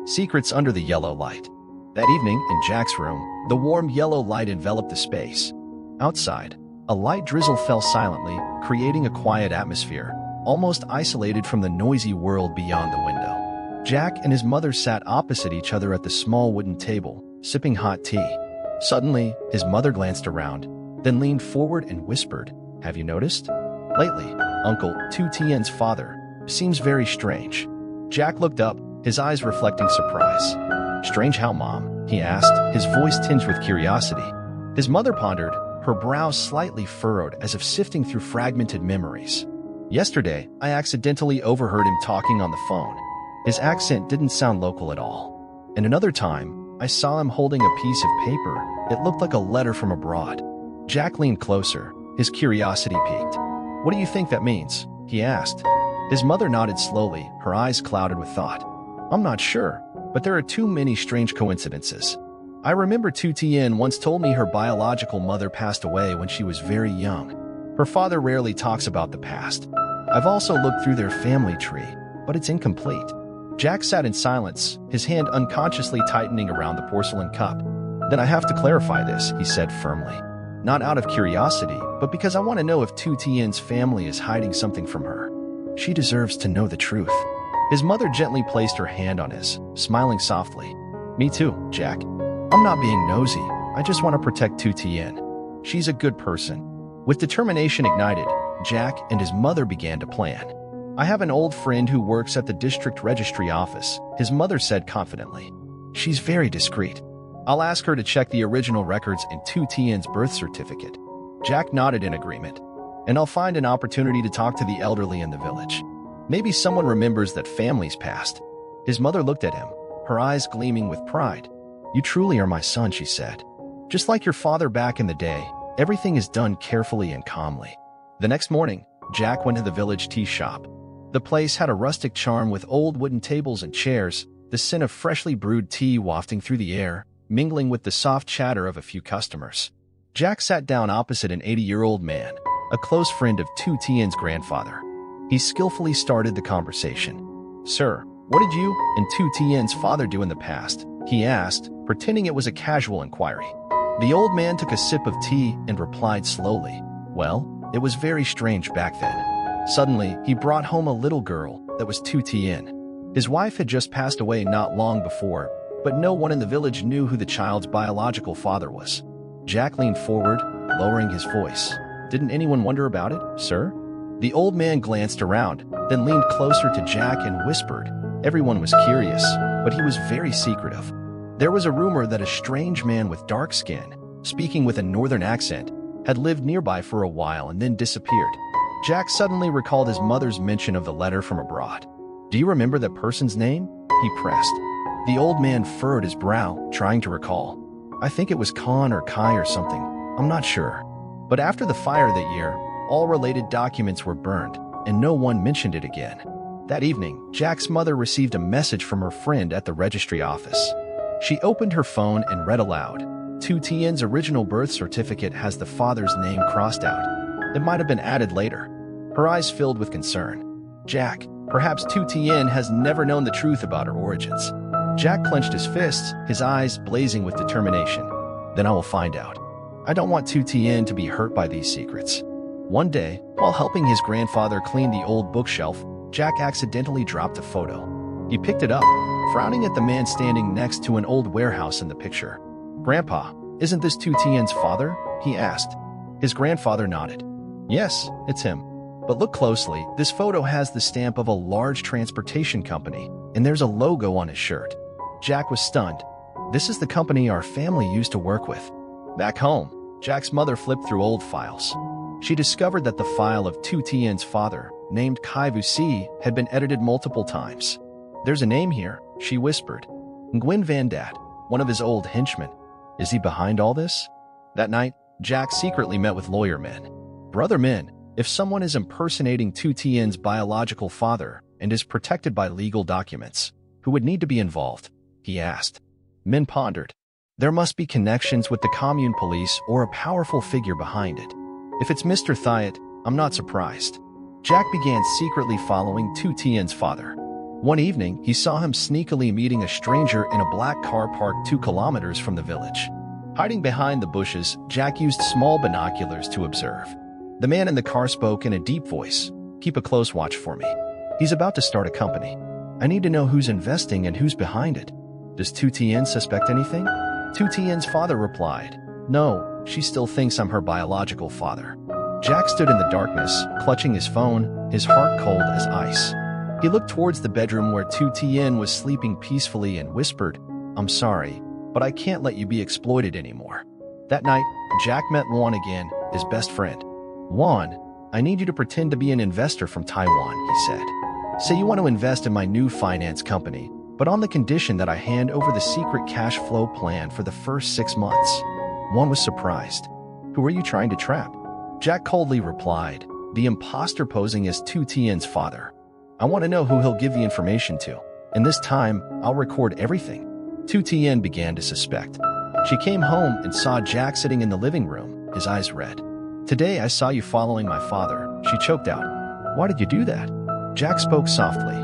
Secrets Under the Yellow Light. That evening, in Jack's room, the warm yellow light enveloped the space. Outside, a light drizzle fell silently, creating a quiet atmosphere, almost isolated from the noisy world beyond the window. Jack and his mother sat opposite each other at the small wooden table, sipping hot tea. Suddenly, his mother glanced around, then leaned forward and whispered, "Have you noticed? Lately, Uncle Tien's father seems very strange." Jack looked up, his eyes reflecting surprise. "Strange how, Mom?" he asked, his voice tinged with curiosity. His mother pondered, her brows slightly furrowed as if sifting through fragmented memories. "Yesterday, I accidentally overheard him talking on the phone. His accent didn't sound local at all. And another time, I saw him holding a piece of paper. It looked like a letter from abroad." Jack leaned closer, his curiosity piqued. "What do you think that means?" he asked. His mother nodded slowly, her eyes clouded with thought. "I'm not sure, but there are too many strange coincidences. I remember Tien once told me her biological mother passed away when she was very young. Her father rarely talks about the past. I've also looked through their family tree, but it's incomplete." Jack sat in silence, his hand unconsciously tightening around the porcelain cup. "Then I have to clarify this," he said firmly. "Not out of curiosity, but because I want to know if Tien's family is hiding something from her. She deserves to know the truth." His mother gently placed her hand on his, smiling softly. "Me too, Jack. I'm not being nosy. I just want to protect Tien. She's a good person." With determination ignited, Jack and his mother began to plan. "I have an old friend who works at the district registry office," his mother said confidently. "She's very discreet. I'll ask her to check the original records in Tien's birth certificate." Jack nodded in agreement. "And I'll find an opportunity to talk to the elderly in the village. Maybe someone remembers that family's past." His mother looked at him, her eyes gleaming with pride. "You truly are my son," she said. "Just like your father back in the day, everything is done carefully and calmly." The next morning, Jack went to the village tea shop. The place had a rustic charm with old wooden tables and chairs, the scent of freshly brewed tea wafting through the air, mingling with the soft chatter of a few customers. Jack sat down opposite an 80-year-old man, a close friend of Tien's grandfather. He skillfully started the conversation. "Sir, what did you and Tien's father do in the past?" he asked, pretending it was a casual inquiry. The old man took a sip of tea and replied slowly, "Well, it was very strange back then. Suddenly, he brought home a little girl that was Tien. His wife had just passed away not long before, but no one in the village knew who the child's biological father was." Jack leaned forward, lowering his voice. "Didn't anyone wonder about it, sir?" The old man glanced around, then leaned closer to Jack and whispered. Everyone was curious, but he was very secretive. There was a rumor that a strange man with dark skin, speaking with a northern accent, had lived nearby for a while and then disappeared. Jack suddenly recalled his mother's mention of the letter from abroad. "Do you remember that person's name?" he pressed. The old man furrowed his brow, trying to recall. "I think it was Khan or Kai or something. I'm not sure. But after the fire that year, all related documents were burned, and no one mentioned it again." That evening, Jack's mother received a message from her friend at the registry office. She opened her phone and read aloud. Tien's original birth certificate has the father's name crossed out. It might have been added later. Her eyes filled with concern. "Jack, perhaps Tien has never known the truth about her origins." Jack clenched his fists, his eyes blazing with determination. "Then I will find out. I don't want Tien to be hurt by these secrets." One day, while helping his grandfather clean the old bookshelf, Jack accidentally dropped a photo. He picked it up, frowning at the man standing next to an old warehouse in the picture. "Grandpa, isn't this Tien's father?" he asked. His grandfather nodded. "Yes, it's him. But look closely, this photo has the stamp of a large transportation company, and there's a logo on his shirt." Jack was stunned. "This is the company our family used to work with." Back home, Jack's mother flipped through old files. She discovered that the file of Tien's father, named Kai Vusi, had been edited multiple times. "There's a name here," she whispered. "Nguyen Van Dat, one of his old henchmen. Is he behind all this?" That night, Jack secretly met with lawyer men. "Brother men, if someone is impersonating Tien's biological father and is protected by legal documents, who would need to be involved?" he asked. Men pondered. There must be connections with the commune police or a powerful figure behind it. If it's Mr. Thiet, I'm not surprised. Jack began secretly following Tien's father. One evening, he saw him sneakily meeting a stranger in a black car parked 2 kilometers from the village. Hiding behind the bushes, Jack used small binoculars to observe. The man in the car spoke in a deep voice. "Keep a close watch for me. He's about to start a company. I need to know who's investing and who's behind it." "Does Tien suspect anything?" Tien's father replied. "No, she still thinks I'm her biological father." Jack stood in the darkness, clutching his phone, his heart cold as ice. He looked towards the bedroom where Tien was sleeping peacefully and whispered, "I'm sorry, but I can't let you be exploited anymore." That night, Jack met Juan again, his best friend. "Juan, I need you to pretend to be an investor from Taiwan," he said. "Say you want to invest in my new finance company, but on the condition that I hand over the secret cash flow plan for the first 6 months." Juan was surprised. "Who are you trying to trap?" Jack coldly replied, "The imposter posing as Tien's father. I want to know who he'll give the information to, and this time, I'll record everything." Tien began to suspect. She came home and saw Jack sitting in the living room, his eyes red. "Today I saw you following my father," she choked out. "Why did you do that?" Jack spoke softly.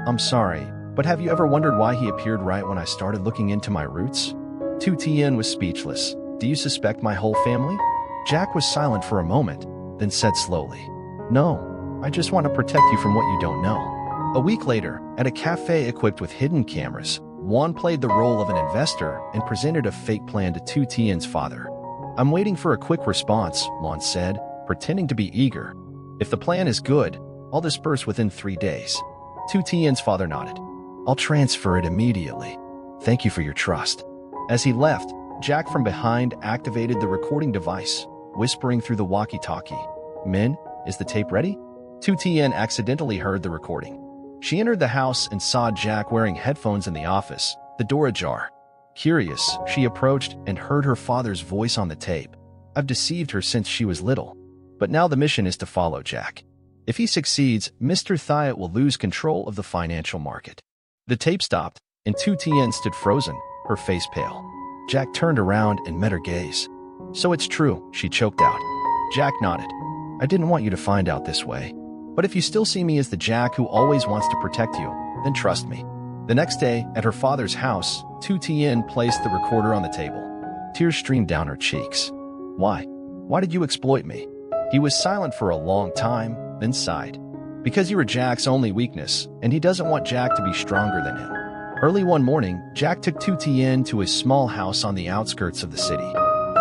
"I'm sorry, but have you ever wondered why he appeared right when I started looking into my roots?" Tien was speechless. "Do you suspect my whole family?" Jack was silent for a moment, then said slowly, "No, I just want to protect you from what you don't know." A week later, at a cafe equipped with hidden cameras, Juan played the role of an investor and presented a fake plan to Tien's father. "I'm waiting for a quick response," Juan said, pretending to be eager. "If the plan is good, I'll disperse within 3 days." Tien's father nodded. "I'll transfer it immediately. Thank you for your trust." As he left, Jack from behind activated the recording device, whispering through the walkie-talkie, "Min, is the tape ready?" Tien accidentally heard the recording. She entered the house and saw Jack wearing headphones in the office, the door ajar. Curious, she approached and heard her father's voice on the tape. "I've deceived her since she was little. But now the mission is to follow Jack. If he succeeds, Mr. Thiet will lose control of the financial market." The tape stopped, and Tien stood frozen, her face pale. Jack turned around and met her gaze. "So it's true," she choked out. Jack nodded. "I didn't want you to find out this way. But if you still see me as the Jack who always wants to protect you, then trust me." The next day, at her father's house, Tien placed the recorder on the table. Tears streamed down her cheeks. "Why? Why did you exploit me?" He was silent for a long time, then sighed. "Because you were Jack's only weakness, and he doesn't want Jack to be stronger than him." Early one morning, Jack took Tien to his small house on the outskirts of the city.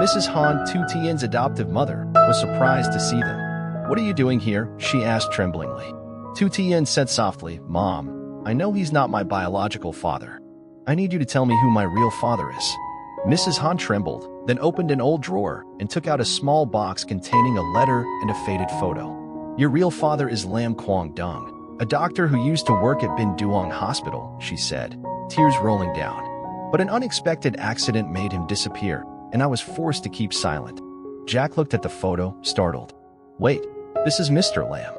Mrs. Han, Tien's adoptive mother, was surprised to see them. "What are you doing here?" she asked tremblingly. Tien said softly, "Mom, I know he's not my biological father. I need you to tell me who my real father is." Mrs. Han trembled, then opened an old drawer and took out a small box containing a letter and a faded photo. "Your real father is Lam Kwang Dung, a doctor who used to work at Bin Duong Hospital," she said, tears rolling down. "But an unexpected accident made him disappear, and I was forced to keep silent." Jack looked at the photo, startled. "Wait, this is Mr. Lam.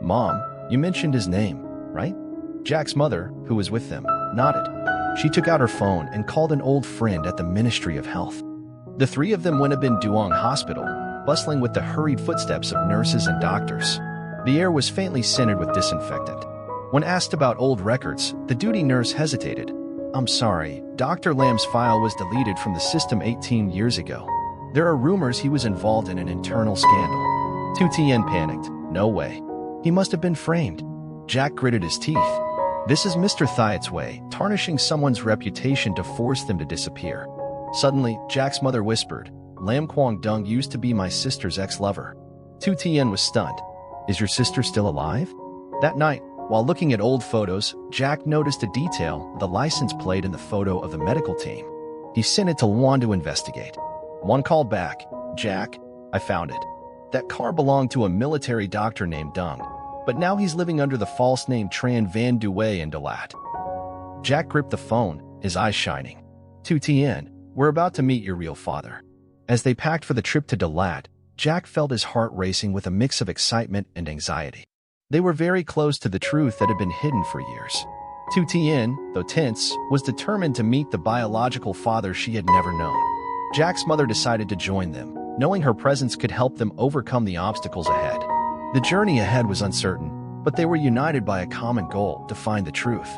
Mom, you mentioned his name, right?" Jack's mother, who was with them, nodded. She took out her phone and called an old friend at the Ministry of Health. The 3 of them went to Bin Duong Hospital, bustling with the hurried footsteps of nurses and doctors. The air was faintly scented with disinfectant. When asked about old records, the duty nurse hesitated. "I'm sorry, Dr. Lam's file was deleted from the system 18 years ago. There are rumors he was involved in an internal scandal." Tien panicked. "No way. He must have been framed." Jack gritted his teeth. This is Mr. Thiet's way, tarnishing someone's reputation to force them to disappear. Suddenly, Jack's mother whispered, "Lam Kwang Dung used to be my sister's ex-lover." Tien was stunned. "Is your sister still alive?" That night, while looking at old photos, Jack noticed a detail, the license plate in the photo of the medical team. He sent it to Juan to investigate. Juan called back, "Jack, I found it. That car belonged to a military doctor named Dung, but now he's living under the false name Tran Van Duay in Dalat." Jack gripped the phone, his eyes shining. "Tien, we're about to meet your real father." As they packed for the trip to Dalat, Jack felt his heart racing with a mix of excitement and anxiety. They were very close to the truth that had been hidden for years. Tien, though tense, was determined to meet the biological father she had never known. Jack's mother decided to join them, knowing her presence could help them overcome the obstacles ahead. The journey ahead was uncertain, but they were united by a common goal to find the truth.